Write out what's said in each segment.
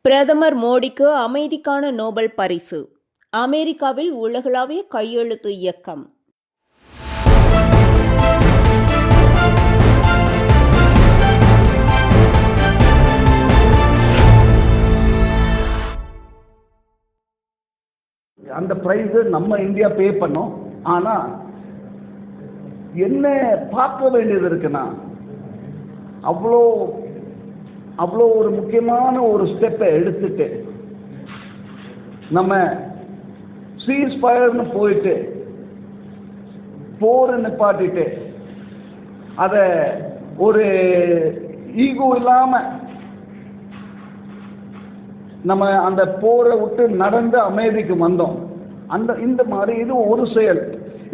பிரதமர் மோடிக்கு அமைதிக்கான நோபல் பரிசு. அமெரிக்காவில் உலகளாவிய கையெழுத்து இயக்கம். அந்த பிரைஸ் நம்ம இந்தியா பே பண்ணோம். ஆனா என்ன பார்க்க வேண்டியது இருக்குன்னா, அவ்வளோ ஒரு முக்கியமான ஒரு ஸ்டெப்பை எடுத்துட்டு நம்ம சீஸ் ஃபயர்னு போயிட்டு போரை நிப்பாட்டிட்டு அதை ஒரு ஈகோ இல்லாம நம்ம அந்த போரை விட்டு நடந்து அமைதிக்கு வந்தோம். இந்த மாதிரி இது ஒரு செயல்.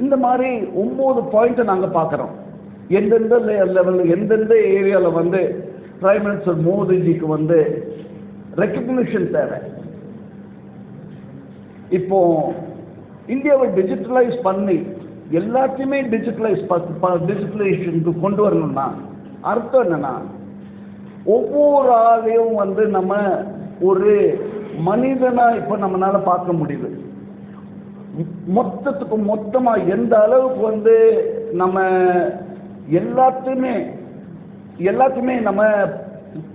இந்த மாதிரி 9 பாயிண்ட் நாங்க பார்க்கிறோம். எந்தெந்த லெவல் எந்தெந்த ஏரியாவில் பிரைம் மினிஸ்டர் மோடிஜிக்கு ரெக்கக்னிஷன் தேவை. இப்போ இந்தியாவை டிஜிட்டலைஸ் பண்ணி எல்லாத்தையுமே டிஜிட்டலைசேஷனுக்கு கொண்டு வரணும்னா அர்த்தம் என்னன்னா, ஒவ்வொரு ஆளையும் நம்ம ஒரு மனிதனா இப்ப நம்மளால பார்க்க முடியுது. மொத்தமா எந்த அளவுக்கு நம்ம எல்லாத்தையுமே நம்ம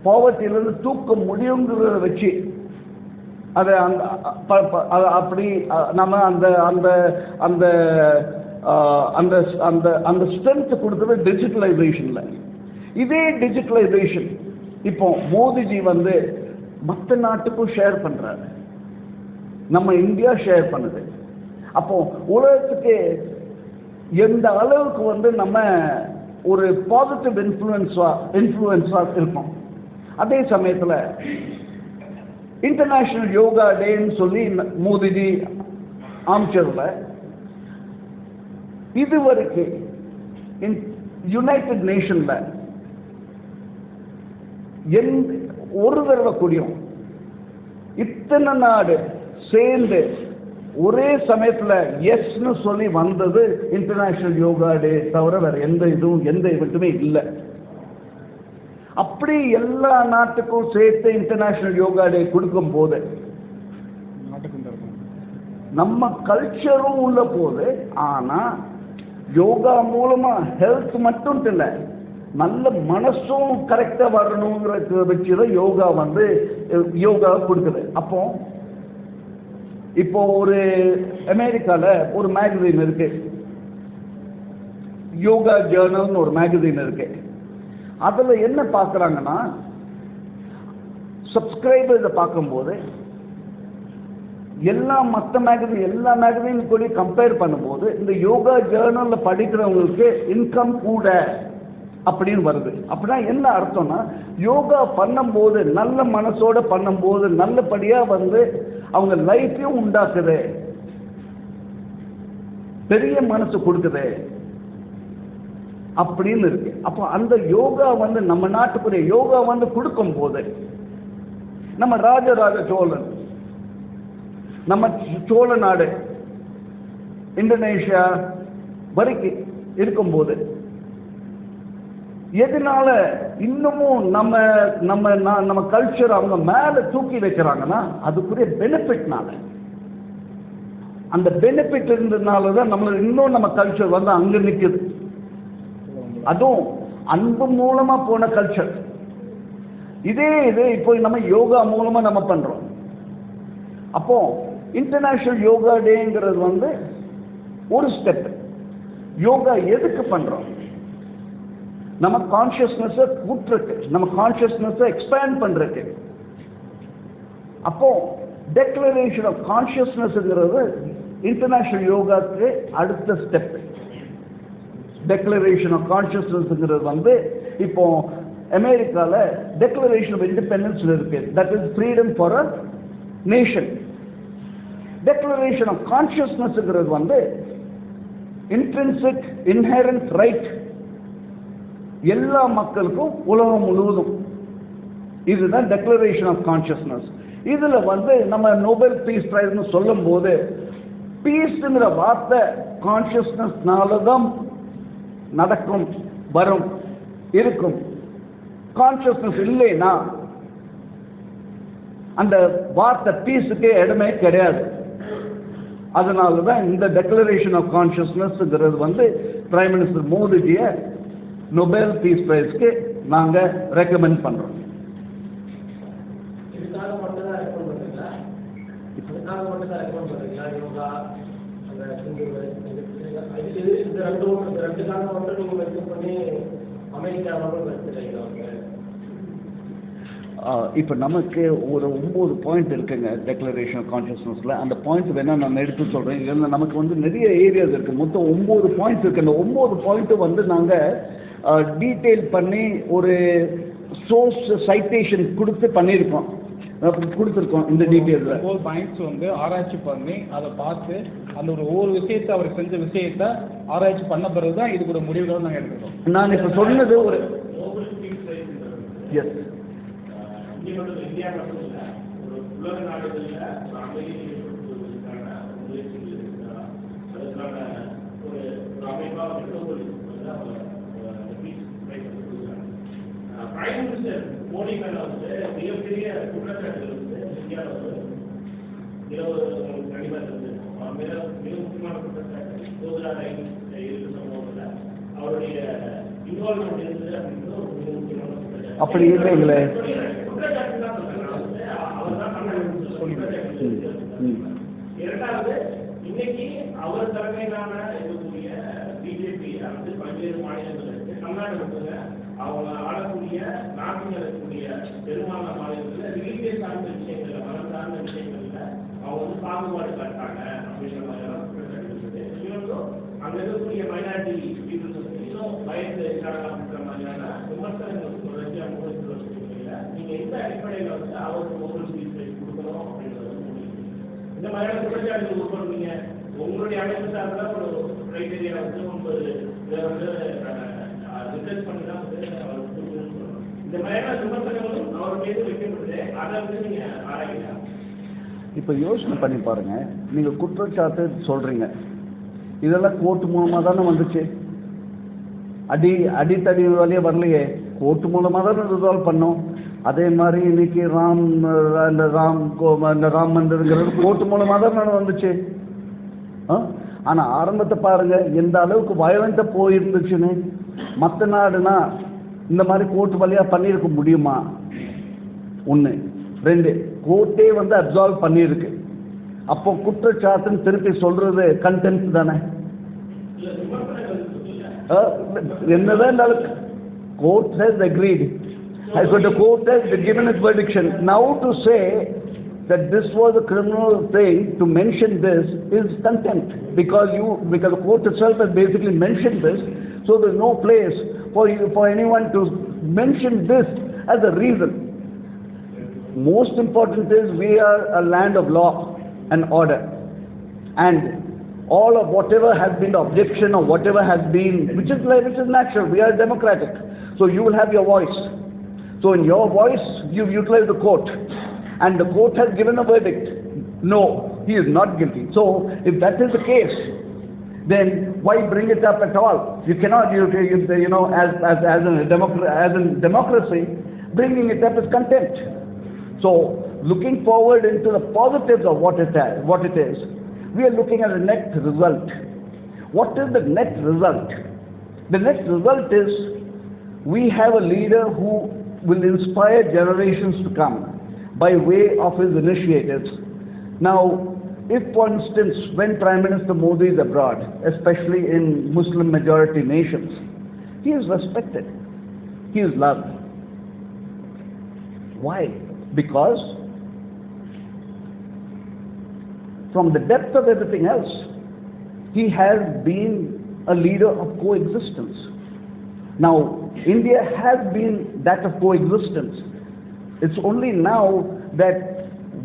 பாவர்ட்டியிலிருந்து தூக்க முடியுங்கிறத வச்சு அதை அப்படி நம்ம அந்த அந்த அந்த அந்த அந்த அந்த ஸ்ட்ரென்த் கொடுத்தது டிஜிட்டலைசேஷன்ல. இதே டிஜிட்டலைசேஷன் இப்போ மோடிஜி மற்ற நாட்டுக்கும் ஷேர் பண்றாரு, நம்ம இந்தியா ஷேர் பண்ணுது. அப்போ உலகத்துக்கு எந்த அளவுக்கு நம்ம ஒரு பாசிட்டிவ் இன்ஃப்ளூயன்ஸா இருக்கும். அதே சமயத்தில் இன்டர்நேஷனல் யோகா டேன்னு சொல்லி மோடிஜி அமைச்சர்ல இதுவரைக்கும் யுனைடெட் நேஷன்ல ஒரு தடவை கூடியும் இத்தனை நாடு சேர்ந்து ஒரே சமயத்தில் எஸ்ன்னு சொல்லி வந்தது இன்டர்நேஷனல் யோகா டே தவிர வேற எந்த இவெண்ட்டுமே இல்லை. அப்படி எல்லா நாட்டுக்கும் சேர்த்து இன்டர்நேஷனல் யோகா டே கொடுக்கும் போது நம்ம கல்ச்சரும் உள்ள போது, ஆனா யோகா மூலமா ஹெல்த் மட்டும் இல்லை, நல்ல மனசும் கரெக்டா வரணுங்கிற வச்சுதான் யோகா கொடுக்குது. இப்போ ஒரு அமெரிக்கால ஒரு மேகசின் இருக்கு, யோகா ஜேர்னல்னு ஒரு மேகசின் இருக்கு. அதுல என்ன பார்க்கறாங்கன்னா, சப்ஸ்கிரைபர்ஸை பார்க்கும்போது எல்லா மேகசின் கூட கம்பேர் பண்ணும்போது இந்த யோகா ஜேர்னல்ல படிக்கிறவங்களுக்கு இன்கம் கூட அப்படின்னு வருது. அப்படின்னா என்ன அர்த்தம்னா, யோகா பண்ணும்போது நல்ல மனசோட பண்ணும்போது நல்லபடியா அவங்க லைஃபையும் உண்டாக்குது, பெரிய மனசு கொடுக்குது அப்படின்னு இருக்கு. அப்போ அந்த யோகா நம்ம நாட்டுக்குரிய யோகா கொடுக்கும் போது நம்ம ராஜராஜ சோழன், நம்ம சோழ நாடு இந்தோனேஷியா வரைக்கும் இருக்கும்போது எதனால இன்னமும் நம்ம கல்ச்சர் அவங்க மேல தூக்கி வைக்கிறாங்கன்னா அதுக்குரிய பெனிஃபிட்னால, அந்த பெனிஃபிட் இருந்ததுனாலதான் இன்னும் நம்ம கல்ச்சர் அங்க நிக்குது. அதுவும் அன்பு மூலமா போன கல்ச்சர். இதே இப்போ நம்ம யோகா மூலமா நம்ம பண்றோம். அப்போ இன்டர்நேஷனல் யோகா டேங்கிறது ஒரு ஸ்டெப். யோகா எதுக்கு பண்றோம்? நம்ம கான்சியஸ்னஸ் கூட்டுருக்கு, நம்ம கான்சியஸ்னஸ் எக்ஸ்பேண்ட் பண்றதுக்கு. அப்போ டெக்ளரேஷன் ஆஃப் கான்சியஸ்னஸ்ங்கிறது இன்டர்நேஷனல் யோகாக்கு அடுத்த ஸ்டெப். டெக்ளரேஷன் ஆஃப் கான்சியஸ்னஸ்ங்கிறது இப்போ அமெரிக்கால டெக்ளரேஷன் ஆஃப் இண்டிபெண்டன்ஸ் இருக்கு. That is freedom for a nation. Declaration of கான்சியஸ்னஸ்ங்கிறது இன்ட்ரின்சிக் இன்ஹெரண்ட் ரைட் எல்லா மக்களுக்கும் உலகம் முழுவதும். இதுதான் டெக்ளரேஷன் ஆஃப் கான்சியஸ்னஸ். இதுல நம்ம நோபல் பீஸ் பிரைஸ் சொல்லும் போது பீஸ்ங்கிற வார்த்தை கான்சியஸ்னஸ்னால தான் நடக்கும், வரும், இருக்கும். கான்சியஸ்னஸ் இல்லைன்னா அந்த வார்த்தை பீஸுக்கே இடமே கிடையாது. அதனால தான் இந்த டெக்ளரேஷன் ஆஃப் கான்ஷியஸ்னஸ்ங்கிறது வந்து பிரைம் மினிஸ்டர் மோடிஜியை நொபேல் பீஸ் பிரைஸ்க்கு நாங்கள் ரெக்கமெண்ட் பண்ணுறோம். இப்போ நமக்கு ஒரு 9 பாயிண்ட் இருக்குங்க டெக்ளரேஷன் ஆஃப் கான்ஷியஸ்னஸில். அந்த பாயிண்ட் வேணால் நான் எடுத்து சொல்கிறேன். இதில் நமக்கு வந்து நிறைய ஏரியாஸ் இருக்குது. மொத்தம் 9 பாயிண்ட்ஸ் இருக்குது. அந்த 9 பாயிண்ட்டு வந்து நாங்கள் டீட்டெயில் பண்ணி ஒரு சோர்ஸ் சைட்டேஷன் கொடுத்துருக்கோம் இந்த டீட்டெயிலில். 4 பாயிண்ட்ஸ் வந்து ஆராய்ச்சி பண்ணி அதை பார்த்து அந்த ஒவ்வொரு விஷயத்தை அவர் செஞ்ச விஷயத்தை ஆராய்ச்சி பண்ண பிறகு தான் இது கூட முடிவுகளை நாங்கள் எடுத்துக்கிறோம். நான் இப்போ சொன்னது ஒரு எஸ் இந்தியா மட்டும் இல்லை, ஒரு உலக நாடுகளில் அதுக்கான ஒரு அமைப்பாக பிரைம் மினிஸ்டர் மோடி மேல வந்து மிகப்பெரிய குற்றச்சாட்டுகள் வந்து இந்தியாவில் வந்து கண்டிப்பாக இருந்து மிக முக்கியமான குற்றச்சாட்டு கோதுரா ரயில் இருக்கு சம்பவத்தில் அவருடைய இன்வால்வ்மெண்ட் இருந்தது அப்படின்றது ஒரு மிக முக்கியமான குற்றச்சாட்டு. அப்படி இல்லைங்களே. இரண்டாவது, இன்னைக்கு அவர் தலைமையிலான இருக்கக்கூடிய பிஜேபி வந்து பல்வேறு மாநிலங்களுக்கு தமிழ்நாடு மட்டுங்க அவங்க ஆளக்கூடிய நாட்டில் இருக்கக்கூடிய பெரும்பாலான மாநிலங்களில் ரிலீஜியஸ் சார்ந்த விஷயங்கள்ல மதம் சார்ந்த விஷயங்கள்ல அவங்க வந்து பாகுபாடு காட்டாங்க அப்படிங்கிற மாதிரியான குற்றச்சாட்டு. இன்னொன்று அங்க இருக்கக்கூடிய மைனாரிட்டி பீப்புள்ஸ் வந்து இன்னும் வயசு அப்படின்ற மாதிரியான விமர்சனங்கள் தொடர்ச்சியாக முன்வைத்து நீங்க எந்த அடிப்படையில் வந்து அவருக்கு மோதல் சிகிச்சை கொடுக்கணும் அப்படின்றது இந்த மாதிரியான குற்றச்சாட்டுகள் உட்படுவீங்க. உங்களுடைய அமைப்பு சார்பில் ஒரு கிரைட்டீரியா வந்து உங்களுக்கு இதை வந்து ரிசர்ச் பண்ணி தான் வந்து அவர் கொடுக்கணும்னு இந்த மாதிரியான விமர்சனங்களும் அவர் மீது வைக்கப்படுது. அதை வந்து நீங்க ஆராய்க்கலாம். இப்போ யோசனை பண்ணி பாருங்க. நீங்க குற்றச்சாட்டு சொல்றீங்க, இதெல்லாம் கோர்ட் மூலமாக தானே வந்துச்சு. அடித்தடி வழியே வரலையே, கோர்ட் மூலமாக தானே ரிசால்வ் பண்ணோம். அதே மாதிரி இன்னைக்கு ராம் மந்திருங்கிறது கோர்ட் மூலமாக தான் வந்துச்சு. ஆனால் ஆரம்பத்தை பாருங்க எந்த அளவுக்கு வயலண்ட்டாக போயிருந்துச்சுன்னு. மற்ற நாடுனா இந்த மாதிரி கோர்ட் வழியாக பண்ணியிருக்க முடியுமா? 1. 2, கோர்ட்டே வந்து அப்சால்வ் பண்ணியிருக்கு. அப்போ குற்றச்சாட்டுன்னு திருப்பி சொல்றது கண்டெம்ட் தானே. என்னதான் இருந்தாலும் court has agreed. As the court has given its verdict. Now to say that this was a criminal thing, to mention this is contempt, because the court itself has basically mentioned this. So there's no place for anyone to mention this as a reason. Most important is we are a land of law and order, and all of whatever has been the objection or whatever has been, which is natural. We are democratic, so you will have your voice. So in your voice, you've utilized the court, and the court has given a verdict. No, he is not guilty. So if that is the case, then why bring it up at all? You cannot, as in democracy, bringing it up is contempt. So looking forward into the positives of what it is, we are looking at the net result. What is the net result? The net result is we have a leader who will inspire generations to come by way of his initiatives. Now, if for instance, when Prime Minister Modi is abroad, especially in Muslim majority nations, he is respected, he is loved. Why? Because from the depth of everything else, he has been a leader of coexistence. Now, India has been that of coexistence. It's only now that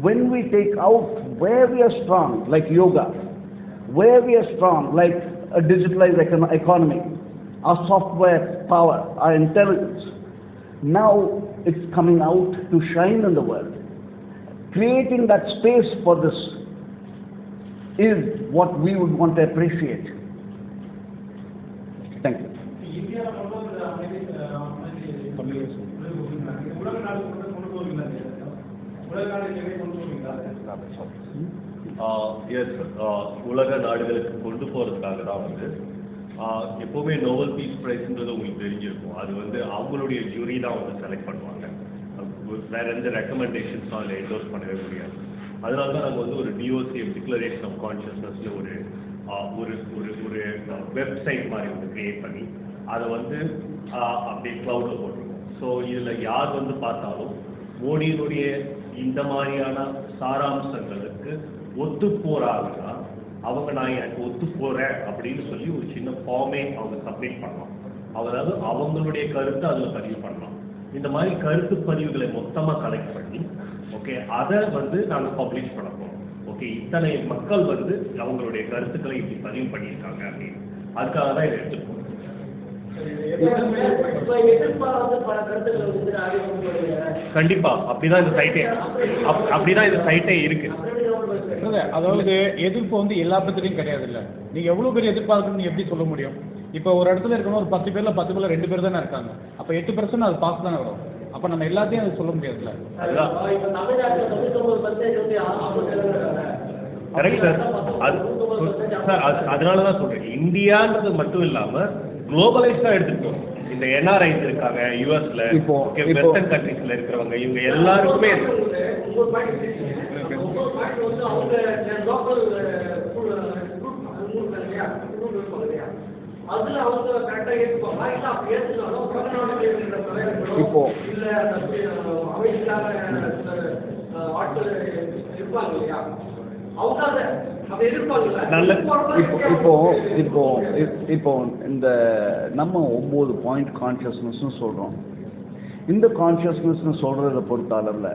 when we take out where we are strong, like yoga, where we are strong, like a digitalized economy, our software power, our intelligence, now it's coming out to shine in the world. Creating that space for this is what we would want to appreciate. Thank you. உலக S, உலக நாடுகளுக்கு கொண்டு போகிறதுக்காக தான் வந்து எப்போவுமே Nobel piece ப்ரைஸ்ன்றது உங்களுக்கு தெரிஞ்சிருக்கும். அது வந்து அவங்களுடைய ஜூரி தான் வந்து செலக்ட் பண்ணுவாங்க. வேற எந்த ரெக்கமெண்டேஷன்ஸும் அதில் என்டோர்ஸ் பண்ணவே முடியாது. அதனால தான் நாங்கள் வந்து ஒரு டிஓசிஎம் டிக்ளரேஷன் ஆஃப் கான்ஷியஸ்னஸ்ல ஒரு ஒரு ஒரு வெப்சைட் மாதிரி வந்து கிரியேட் பண்ணி அதை வந்து அப்படியே க்ளவுடில் போட்டிருக்கோம். ஸோ இதில் யார் வந்து பார்த்தாலும் மோடியினுடைய இந்த மாதிரியான சாராம்சங்களுக்கு ஒத்து போகிறாங்கன்னா அவங்க நான் எனக்கு ஒத்து போகிறேன் அப்படின்னு சொல்லி ஒரு சின்ன ஃபார்மே அவங்க சப்மிட் பண்ணலாம். அதாவது அவங்களுடைய கருத்தை அதில் பதிவு பண்ணலாம். இந்த மாதிரி கருத்து பதிவுகளை மொத்தமாக கலெக்ட் பண்ணி ஓகே அதை வந்து நாங்கள் பப்ளிஷ் பண்ண போகிறோம். ஓகே, இத்தனை மக்கள் வந்து அவங்களுடைய கருத்துக்களை இப்படி பதிவு பண்ணியிருக்காங்க அப்படின்னு அதுக்காக தான் இதை எடுத்துருக்கோம். கண்டிப்பா அப்படிதான் இந்த சைட்டே இருக்கு. அதாவது எதிர்ப்பு வந்து எல்லா பத்திலையும் கிடையாது. இல்லை நீங்க எவ்வளவு பேர் எதிர்பார்க்கணும்னு எப்படி சொல்ல முடியும்? இப்போ ஒரு இடத்துல இருக்கணும், ஒரு 10 பேர்ல 10 பேர்ல 2 பேர் தானே இருக்காங்க. அப்ப 8% அது பாஸ் தானே வரும். அப்ப நம்ம எல்லாத்தையும் அது சொல்ல முடியாதுல்ல. Correct sir. அதனாலதான் சொல்றேன், இந்தியான்றது மட்டும் இல்லாம குளோபலைஸ்டா எடுத்துக்கணும். இந்த என்ஆர்ஐஸ் இருக்காங்க யூஎஸ்ல, வெஸ்டர்ன் கண்ட்ரீஸ்ல இருக்கிறவங்க, இவங்க எல்லாருக்குமே இப்போ இப்போ இந்த நம்ம 9 பாயிண்ட் கான்ஷியஸ்னஸ்னு சொல்றோம். இந்த கான்ஷியஸ்னஸ்னு சொல்றதை பொறுத்தளவில்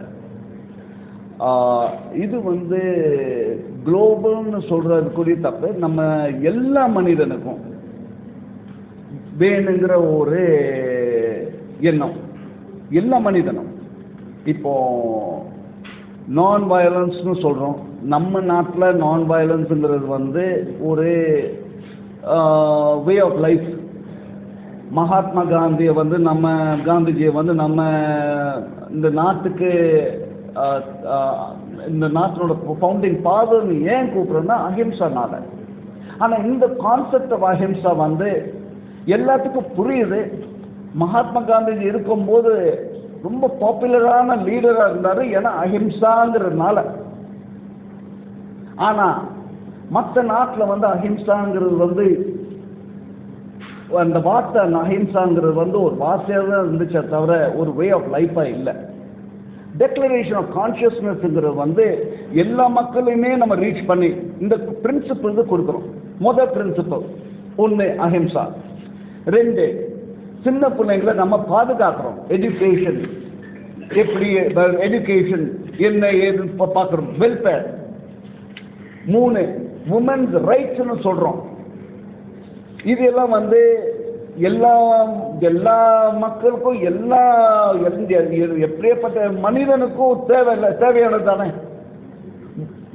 இது வந்து குளோபல்னு சொல்றது கூட தப்பு. நம்ம எல்லா மனிதனுக்கும் வேணுங்கிற ஒரு எண்ணம் எல்லா மனிதனும். இப்போ நான் வயலன்ஸ்னு சொல்கிறோம். நம்ம நாட்டில் நான் வயலன்ஸுங்கிறது வந்து ஒரு வே ஆஃப் லைஃப். மகாத்மா காந்தியை வந்து காந்திஜியை வந்து நம்ம இந்த நாட்டுக்கு இந்த நாட்டினோட ஃபவுண்டிங் ஃபாதர்னு ஏன் கூப்பிட்றோன்னா அஹிம்சானால. ஆனால் இந்த கான்செப்ட் ஆஃப் அஹிம்சா வந்து எல்லாத்துக்கும் புரியுது. மகாத்மா காந்திஜி இருக்கும்போது ரொம்ப பாப்புலரான லீடராக இருந்தார், ஏன்னா அஹிம்சாங்கிறதுனால. ஆனால் மற்ற நாட்டில் வந்து அஹிம்சாங்கிறது வந்து அந்த வார்த்தை அஹிம்சாங்கிறது வந்து ஒரு வார்த்தையாக தான் இருந்துச்சே தவிர ஒரு வே ஆஃப் லைஃபாக இல்லை. டெக்ளரேஷன் ஆஃப் கான்ஷியஸ்னஸ்ங்கிறது வந்து எல்லா மக்களையுமே நம்ம ரீச் பண்ணி இந்த பிரின்சிபிள் கொடுக்குறோம். முதல் பிரின்சிபல் 1 அஹிம்சா. 2 சின்ன பிள்ளைங்களை நம்ம பாதுகாக்கிறோம். எஜுகேஷன் எப்படி எஜுகேஷன் என்ன ஏது பார்க்குறோம். வெல்ஃபேர். 3 உமன்ஸ் ரைட்ஸ்னு சொல்கிறோம். இதெல்லாம் வந்து எல்லா மக்களுக்கும் எப்படியேப்பட்ட மனிதனுக்கும் தேவையானது தானே.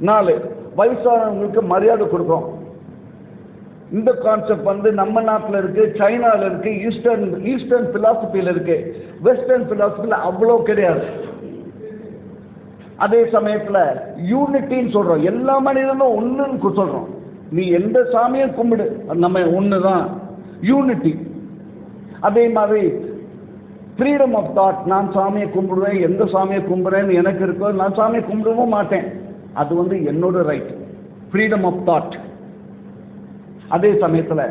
4 வயசானவங்களுக்கு மரியாதை கொடுக்குறோம். இந்த கான்செப்ட் வந்து நம்ம நாட்டில் இருக்கு, சைனாவில் இருக்கு, ஈஸ்டர்ன் பிலாசபியில் இருக்கு. வெஸ்டர்ன் பிலாசபியில் அவ்வளோ கிடையாது. அதே சமயத்தில் யூனிட்டின்னு சொல்றோம். எல்லா மனிதனும் ஒன்றுன்னு சொல்றோம். நீ எந்த சாமியை கும்பிடு, நம்ம ஒன்று தான். யூனிட்டி. அதே மாதிரி ஃப்ரீடம் ஆஃப் தாட். நான் சாமியை கும்பிடுவேன், எந்த சாமியை கும்பிடுறேன்னு எனக்கு இருக்கோ, நான் சாமியை கும்பிடவும் மாட்டேன், அது வந்து என்னோட ரைட். Freedom of thought. அதே சமயத்தில்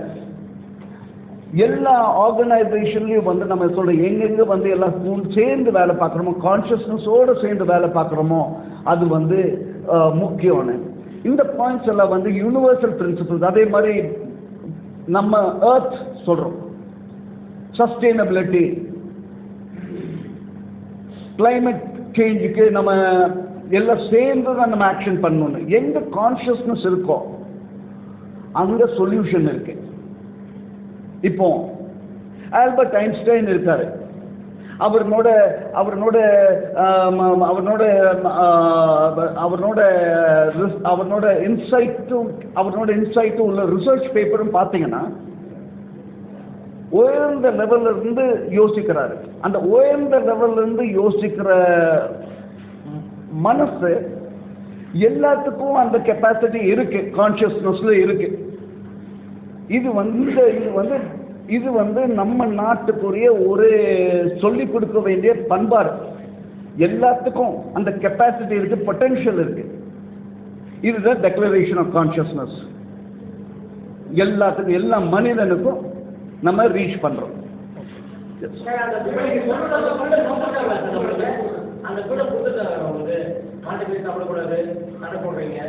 எல்லா ஆர்கனைசேஷன்லையும் வந்து நம்ம சொல்கிறோம், எங்கெங்கே வந்து எல்லாம் சேர்ந்து வேலை பார்க்குறோமோ, கான்ஷியஸ்னஸோடு சேர்ந்து வேலை பார்க்குறோமோ, அது வந்து முக்கியம்னு. இந்த பாயிண்ட்ஸ் எல்லாம் வந்து யூனிவர்சல் பிரின்சிபிள்ஸ். அதே மாதிரி நம்ம எர்த் சொல்கிறோம், சஸ்டெயினபிலிட்டி, கிளைமேட் சேஞ்சுக்கு நம்ம எல்லாம் சேர்ந்து தான் நம்ம ஆக்ஷன் பண்ணணும். எங்கே கான்ஷியஸ்னஸ் இருக்கோ அங்கே சொல்யூஷன் இருக்கு. இப்போ ஆல்பர்ட் ஐன்ஸ்டைன் இருக்காரு. அவரோட இன்சைட்டும் உள்ள ரிசர்ச் பேப்பரும் பார்த்தீங்கன்னா உயர்ந்த லெவல்ல இருந்து யோசிக்கிறாரு. அந்த உயர்ந்த லெவல்ல இருந்து யோசிக்கிற மனசு எல்லாத்துக்கும் அந்த கெப்பாசிட்டி இருக்கு, கான்சியஸ்னஸ்ல இருக்கு. இது வந்து நம்ம நாட்டுக்குரிய ஒரு சொல்லிக் கொடுக்க வேண்டிய பண்பாடு. எல்லாத்துக்கும் அந்த கெப்பாசிட்டி இருக்கு, பொட்டன்ஷியல் இருக்கு. இதுதான் டெக்ளரேஷன் ஆஃப் கான்சியஸ்னஸ். எல்லாத்துக்கும், எல்லா மனிதனுக்கும் நம்ம ரீச் பண்றோம். அந்த கூட கொடுத்துட்டாங்க வந்து மாட்டு போய் சாப்பிடக்கூடாது, தடை போடுறீங்க.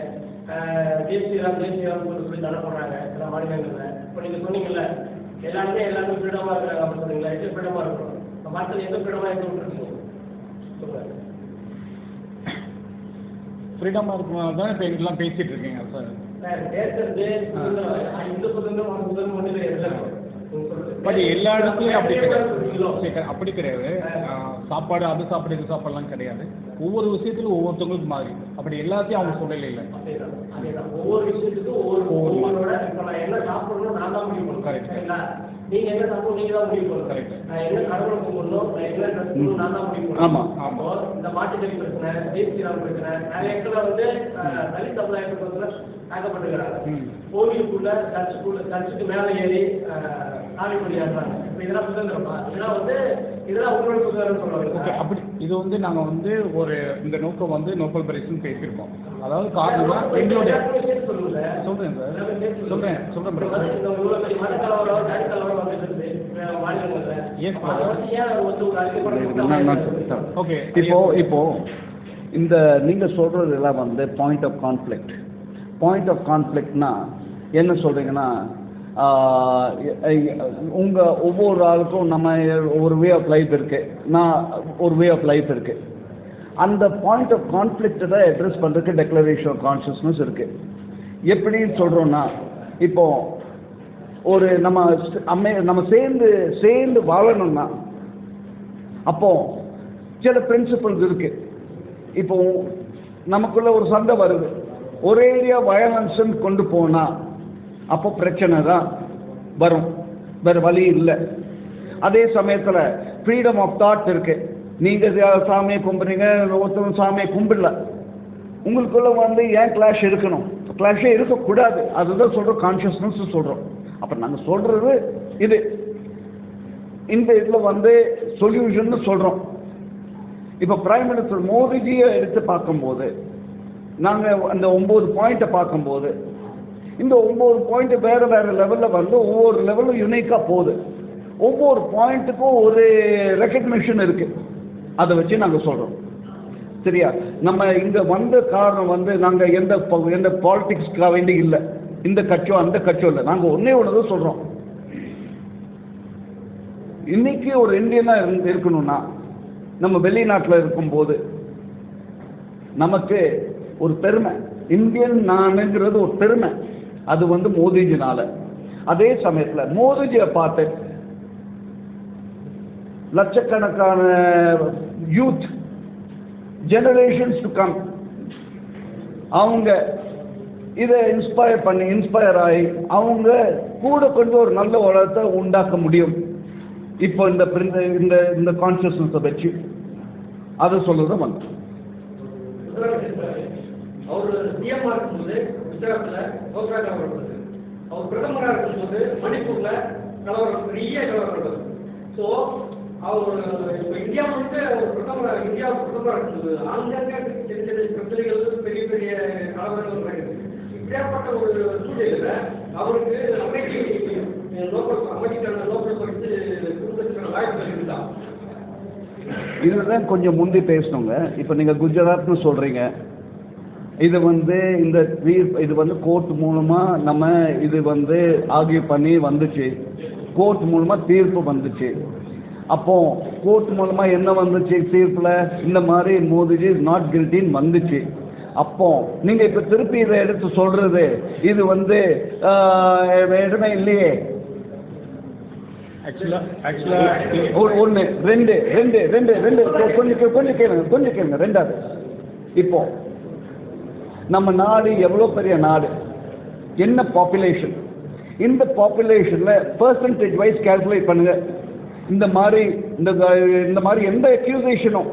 தேசியம் சொல்லி தடை போடுறாங்க எல்லா மாநிலங்களில். இப்போ நீங்கள் சொன்னீங்கல்ல எல்லாருமே ஃப்ரீடமாக இருக்கிறாங்க அப்படின்னு சொன்னீங்களா? எங்கே ஃப்ரீடமாக இருக்கணும்? இப்போ மக்கள் எங்கே ஃப்ரீடமாக இருக்கணும்? ஃப்ரீடமாக இருக்கணும் தான் இப்போ எங்கெல்லாம் பேசிகிட்டு இருக்கீங்க சார். பேசுறது இந்த சுதந்திரம் ஒன்று கிடையாது. பட் எல்லா இடத்துலையும் அப்படி கிடையாது. சாப்பாடு அது சாப்பாடு இது சாப்பாடுலாம் கிடையாது. ஒவ்வொரு விஷயத்திலும் ஒவ்வொருத்தவங்களுக்கு மாறி அப்படி எல்லாத்தையும் அவங்க சொல்லலை. இல்லை, ஒவ்வொரு விஷயத்துக்கும் ஒவ்வொரு என்ன சாப்பிடணும் நான் தான் முடிவு பண்ணுறேன். சரிங்களா? நீங்க என்ன சாப்பிடணும் நீங்க தான் முடிவு பண்ணுறேன். கரெக்ட். நான் என்ன கடவுளை கும்பிடணும், நான் என்ன ட்ரெஸ் பண்ணணும் நான் தான் முடிவு பண்ணுறேன். ஆமாம். அப்போ இந்த மாட்டுக்கறி பிரச்சனை, தேசியம் பிரச்சனை நிறைய இடத்துல வந்து தலித் சமுதாயத்தை தாக்கப்பட்டுக்கிறாங்க. கோவிலுக்குள்ள சர்ச்சுக்கு மேலே ஏறி சாமி கொடியாடுறாங்க. இப்போ இதெல்லாம் சுதந்திரமா? இதெல்லாம் உங்களோட சுதந்திரம் சொல்லுவாங்க. அப்படி இது வந்து நாங்கள் வந்து ஒரு இந்த நோக்கம் வந்து நோபல் பரிசுன்னு பேசியிருக்கோம். அதாவது காரணம் எங்களுடைய சொல்கிறேன் சார் சொல்கிறேன் ஓகே. இப்போ இந்த நீங்க சொல்றது எல்லாம் வந்து பாயிண்ட் ஆஃப் கான்ஃப்ளிக்ட்னா என்ன சொல்றீங்கன்னா, ஒவ்வொரு ஆளுக்கும் நம்ம ஒரு வே ஆஃப் லைஃப் இருக்கு, நான் ஒரு வே ஆஃப் லைஃப் இருக்கு. அந்த பாயிண்ட் ஆஃப் கான்ஃப்ளிக்ட்டை தான் அட்ரஸ் பண்ணுறதுக்கு டெக்ளரேஷன் ஆஃப் கான்ஷியஸ்னஸ் இருக்கு. எப்படி சொல்கிறோன்னா, இப்போ ஒரு நம்ம சேர்ந்து வாழணும்னா அப்போ சில பிரின்சிபல்ஸ் இருக்கு. இப்போ நமக்குள்ள ஒரு சண்டை வருது, ஒரே ஏரியா வயலன்ஸ் கொண்டு போனா அப்போ பிரச்சனை தான் வரும், வேற வழி இல்லை. அதே சமயத்தில் ஃப்ரீடம் ஆஃப் தாட் இருக்கு. நீங்க சாமியை கும்பிடுறீங்க, ஒருத்தவங்க சாமியை கும்பிடல, உங்களுக்குள்ள வந்து ஏன் கிளாஷ் இருக்கணும்? கிளாஷே இருக்கக்கூடாது. அதுதான் சொல்றோம், கான்சியஸ்னஸ் சொல்றோம். அப்ப நாங்க சொல்றது இது, இந்த இதுல வந்து சொல்யூஷன் சொல்றோம். இப்ப பிரைம் மினிஸ்டர் மோடிஜியை எடுத்து பார்க்கும்போது, நாங்க அந்த 9 பாயிண்ட்டை பார்க்கும்போது, இந்த 9 பாயிண்ட் வேற வேற லெவல்ல வந்து ஒவ்வொரு லெவலும் யூனிக்கா போகுது. ஒவ்வொரு பாயிண்ட்டுக்கும் ஒரு ரெக்கக்னிஷன் இருக்கு. அதை வச்சு நாங்க சொல்றோம். சரியா? நம்ம இங்க வந்த காரணம் வந்து நாங்க எந்த பாலிடிக்ஸ்க்காக வேண்டி இல்லை, இந்த கட்சியோ அந்த கட்சியோ இல்லை. நாங்க ஒன்னே ஒண்ணுதான் சொல்றோம், இன்னைக்கு ஒரு இந்தியனா இருக்கணும்னா நம்ம வெளிநாட்டில் இருக்கும்போது நமக்கு ஒரு பெருமை, இந்தியன் நானுங்கிறது ஒரு பெருமை. அது வந்து மோடிஜினால. அதே சமயத்தில் மோடிஜியை பார்த்து லட்சக்கணக்கான யூத் ஜெனரேஷன்ஸ் டு கம் அவங்க இதை இன்ஸ்பயர் ஆகி அவங்க கூட கொஞ்சம் ஒரு நல்ல உலகத்தை உண்டாக்க முடியும். இப்போ இந்த கான்சியஸ்னஸை வச்சு அதை சொல்றது வந்து அவர் சிஎம்ஆ இருக்கும்போது குஜராத்ல கோக்ராஜ் கலவரம், அவர் பிரதமராக இருக்கும்போது மணிப்பூர்ல கலவரம், பெரிய கலவரம். ஸோ அவர் இப்போ இந்தியா வந்து இந்தியாவுக்கு பிரதமராக இருக்கும்போது அங்கங்க சின்ன சின்ன பிரச்சனைகள், பெரிய பெரிய கலவரங்கள் நடக்குது. இப்படியாப்பட்ட ஒரு சூழ்நிலையில அவருக்கு அமைதிக்கான நோக்கம் பரிசு கொடுக்கறதுக்கான வாய்ப்புகள் இருந்தா? இதுதான் கொஞ்சம் முந்தி பேசணுங்க. இப்போ நீங்கள் குஜராத்னு சொல்கிறீங்க, இது வந்து இது வந்து கோர்ட் மூலமாக நம்ம இது வந்து ஆர்கியூ பண்ணி வந்துச்சு, கோர்ட் மூலமாக தீர்ப்பு வந்துச்சு. அப்போ கோர்ட் மூலமாக என்ன வந்துச்சு தீர்ப்பில்? இந்த மாதிரி மோடிஜி இஸ் நாட் கில்ட்டின்னு வந்துச்சு. அப்போ நீங்கள் இப்போ திருப்பி இதை எடுத்து சொல்கிறது இது வந்து இடமே இல்லையே. ஒன்று ரெண்டு ரெண்டு ரெண்டு ரெண்டு கொஞ்சம் கேளுங்க. ரெண்டாவது, இப்போ நம்ம நாடு எவ்வளோ பெரிய நாடு, என்ன பாப்புலேஷன், இந்த பாப்புலேஷனில் பர்சன்டேஜ் வைஸ் கால்குலேட் பண்ணுங்க. இந்த மாதிரி எந்த அக்யூசேஷனும்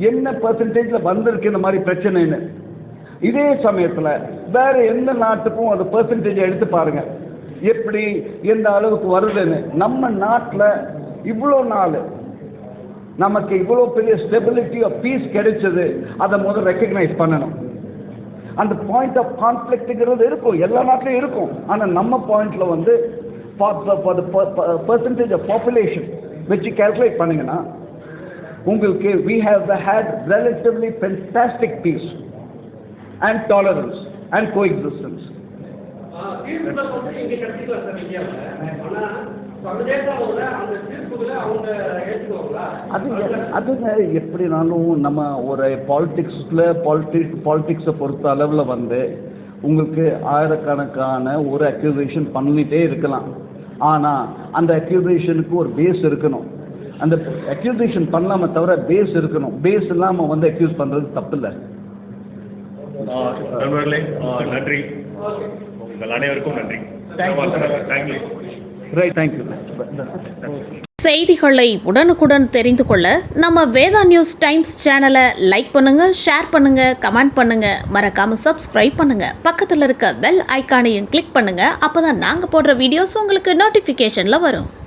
என்ன பெர்சன்டேஜில் வந்திருக்கு இந்த மாதிரி பிரச்சனைன்னு. இதே சமயத்தில் வேற எந்த நாட்டுக்கும் அது பெர்சன்டேஜ் எடுத்து பாருங்க எப்படி எந்த அளவுக்கு வருதுன்னு. நம்ம நாட்டில் இவ்வளோ நாள் நமக்கு இவ்வளோ பெரிய ஸ்டெபிலிட்டி ஆஃப் பீஸ் கிடைச்சது, அதை முதல் ரெக்கக்னைஸ் பண்ணணும். அந்த பாயிண்ட் ஆஃப் கான்ஃப்ளிக்ட்டுங்கிறது இருக்கும், எல்லா நாட்டிலையும் இருக்கும். ஆனால் நம்ம பாயிண்டில் வந்து பர்சன்டேஜ் ஆஃப் பாப்புலேஷன் வச்சு கால்குலேட் பண்ணிங்கன்னா உங்களுக்கு we have had relatively fantastic peace and tolerance and coexistence. தீர்ப்புகள் வந்து இங்கே கட்டிக்கலாம் சார் இந்தியாவில். ஆனால் சர்வதேச அளவில் அந்த தீர்ப்புகளை அவங்க ஏற்றுக்குவாங்களா? அதுங்க எப்படினாலும் நம்ம ஒரு பாலிட்டிக்ஸை பொறுத்த அளவில் வந்து உங்களுக்கு ஆயிரக்கணக்கான ஒரு அக்யூசேஷன் பண்ணிகிட்டே இருக்கலாம். ஆனால் அந்த அக்யூசேஷனுக்கு ஒரு பேஸ் இருக்கணும். அந்த அக்யூசேஷன் பண்ணாமல் தவிர பேஸ் இருக்கணும். பேஸ் இல்லாமல் வந்து அக்யூஸ் பண்ணுறது தப்பு இல்லை. நண்பர்களே நன்றி, உங்கள் அனைவருக்கும் நன்றி. தேங்க்யூ. Right, thank you. செய்திகளை உடனுக்குடன் தெரிந்து கொள்ள நம்ம வேதா நியூஸ் டைம்ஸ் சேனலை லைக் பண்ணுங்க, ஷேர் பண்ணுங்க, கமெண்ட் பண்ணுங்க, மறக்காம சப்ஸ்கிரைப் பண்ணுங்க. பக்கத்தில் இருக்க பெல் ஐகானையும் கிளிக் பண்ணுங்க. அப்பதான் நாங்க போடுற வீடியோஸ் உங்களுக்கு நோட்டிபிகேஷன்ல வரும்.